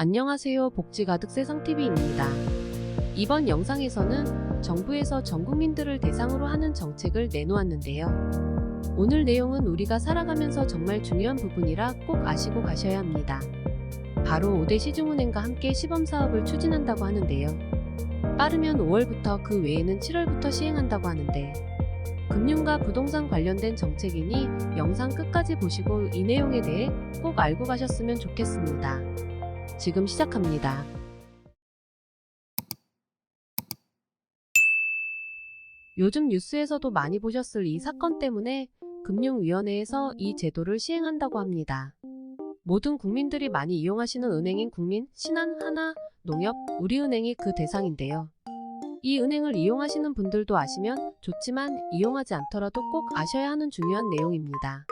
안녕하세요. 복지 가득 세상TV입니다. 이번 영상에서는 정부에서 전 국민들을 대상으로 하는 정책을 내놓았는데요. 오늘 내용은 우리가 살아가면서 정말 중요한 부분이라 꼭 아시고 가셔야 합니다. 바로 5대 시중은행과 함께 시범사업을 추진한다고 하는데요. 빠르면 5월부터 그 외에는 7월부터 시행한다고 하는데 금융과 부동산 관련된 정책이니 영상 끝까지 보시고 이 내용에 대해 꼭 알고 가셨으면 좋겠습니다. 지금 시작합니다. 요즘 뉴스에서도 많이 보셨을 이 사건 때문에 금융위원회에서 이 제도를 시행한다고 합니다. 모든 국민들이 많이 이용하시는 은행인 국민, 신한, 하나, 농협, 우리은행이 그 대상인데요. 이 은행을 이용하시는 분들도 아시면 좋지만 이용하지 않더라도 꼭 아셔야 하는 중요한 내용입니다.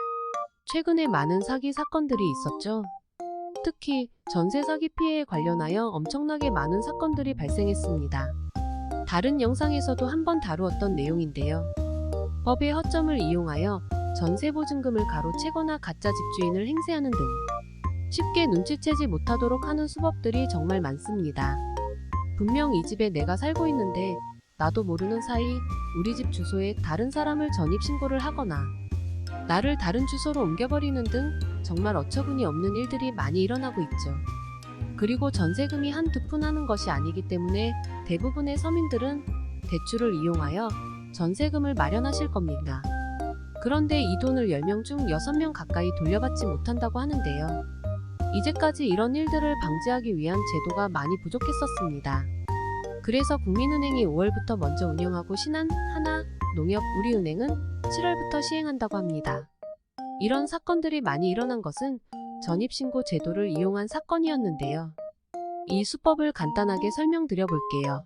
최근에 많은 사기 사건들이 있었죠. 특히 전세 사기 피해에 관련하여 엄청나게 많은 사건들이 발생했습니다. 다른 영상에서도 한번 다루었던 내용인데요. 법의 허점을 이용하여 전세 보증금을 가로채거나 가짜 집주인을 행세하는 등 쉽게 눈치채지 못하도록 하는 수법들이 정말 많습니다. 분명 이 집에 내가 살고 있는데 나도 모르는 사이 우리 집 주소에 다른 사람을 전입신고를 하거나 나를 다른 주소로 옮겨버리는 등 정말 어처구니 없는 일들이 많이 일어나고 있죠. 그리고 전세금이 한두 푼 하는 것이 아니기 때문에 대부분의 서민들은 대출을 이용하여 전세금을 마련하실 겁니다. 그런데 이 돈을 10명 중 6명 가까이 돌려받지 못한다고 하는데요. 이제까지 이런 일들을 방지하기 위한 제도가 많이 부족했었습니다. 그래서 국민은행이 5월부터 먼저 운영하고 신한, 하나, 농협, 우리은행은 7월부터 시행한다고 합니다. 이런 사건들이 많이 일어난 것은 전입신고 제도를 이용한 사건이었는데요. 이 수법을 간단하게 설명드려 볼게요.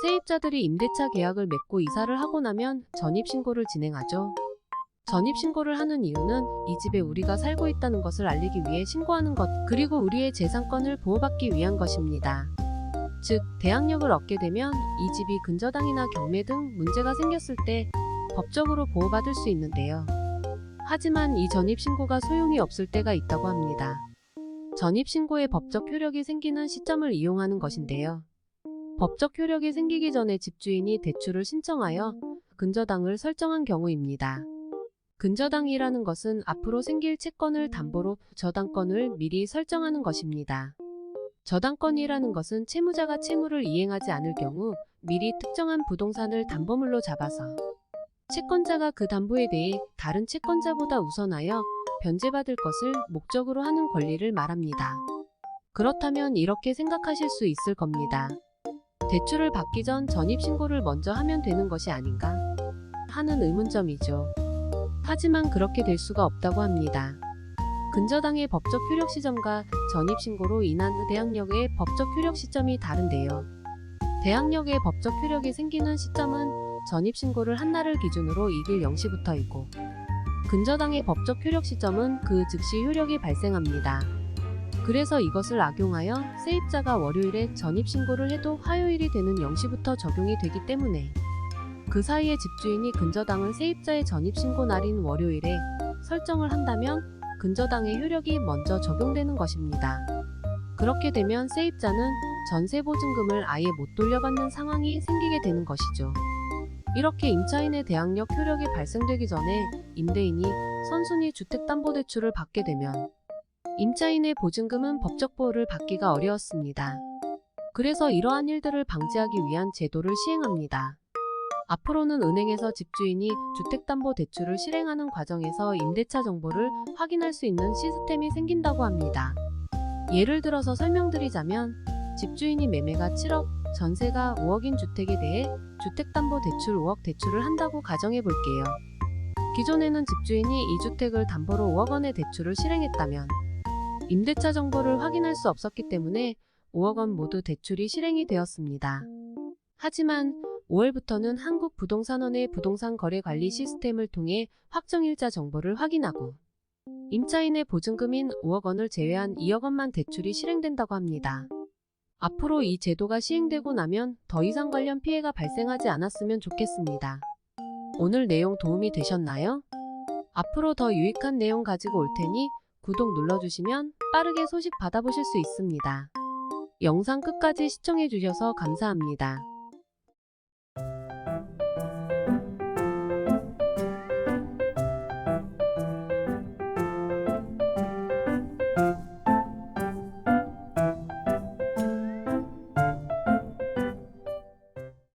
세입자들이 임대차 계약을 맺고 이사를 하고 나면 전입신고를 진행하죠. 전입신고를 하는 이유는 이 집에 우리가 살고 있다는 것을 알리기 위해 신고하는 것, 그리고 우리의 재산권을 보호받기 위한 것입니다. 즉, 대항력을 얻게 되면 이 집이 근저당이나 경매 등 문제가 생겼을 때 법적으로 보호받을 수 있는데요. 하지만 이 전입신고가 소용이 없을 때가 있다고 합니다. 전입신고의 법적 효력이 생기는 시점을 이용하는 것인데요. 법적 효력이 생기기 전에 집주인이 대출을 신청하여 근저당을 설정한 경우입니다. 근저당이라는 것은 앞으로 생길 채권을 담보로 저당권을 미리 설정하는 것입니다. 저당권이라는 것은 채무자가 채무를 이행하지 않을 경우 미리 특정한 부동산을 담보물로 잡아서 채권자가 그 담보에 대해 다른 채권자보다 우선하여 변제받을 것을 목적으로 하는 권리를 말합니다. 그렇다면 이렇게 생각하실 수 있을 겁니다. 대출을 받기 전 전입신고를 먼저 하면 되는 것이 아닌가 하는 의문점이죠. 하지만 그렇게 될 수가 없다고 합니다. 근저당의 법적 효력 시점과 전입신고로 인한 대항력의 법적 효력 시점이 다른데요. 대항력의 법적 효력이 생기는 시점은 전입신고를 한 날을 기준으로 2일 0시부터이고 근저당의 법적 효력 시점은 그 즉시 효력이 발생합니다. 그래서 이것을 악용하여 세입자가 월요일에 전입신고를 해도 화요일이 되는 0시부터 적용이 되기 때문에 그 사이에 집주인이 근저당을 세입자의 전입신고 날인 월요일에 설정을 한다면 근저당의 효력이 먼저 적용되는 것입니다. 그렇게 되면 세입자는 전세보증금을 아예 못 돌려받는 상황이 생기게 되는 것이죠. 이렇게 임차인의 대항력 효력이 발생되기 전에 임대인이 선순위 주택담보대출을 받게 되면 임차인의 보증금은 법적 보호를 받기가 어려웠습니다. 그래서 이러한 일들을 방지하기 위한 제도를 시행합니다. 앞으로는 은행에서 집주인이 주택담보대출을 실행하는 과정에서 임대차 정보를 확인할 수 있는 시스템이 생긴다고 합니다. 예를 들어서 설명드리자면 집주인이 매매가 7억, 전세가 5억인 주택에 대해 주택담보대출 5억 대출을 한다고 가정해 볼게요. 기존에는 집주인이 이 주택을 담보로 5억 원의 대출을 실행했다면 임대차 정보를 확인할 수 없었기 때문에 5억 원 모두 대출이 실행이 되었습니다. 하지만 5월부터는 한국부동산원의 부동산 거래 관리 시스템을 통해 확정일자 정보를 확인하고 임차인의 보증금인 5억 원을 제외한 2억 원만 대출이 실행된다고 합니다. 앞으로 이 제도가 시행되고 나면 더 이상 관련 피해가 발생하지 않았으면 좋겠습니다. 오늘 내용 도움이 되셨나요? 앞으로 더 유익한 내용 가지고 올 테니 구독 눌러주시면 빠르게 소식 받아보실 수 있습니다. 영상 끝까지 시청해주셔서 감사합니다.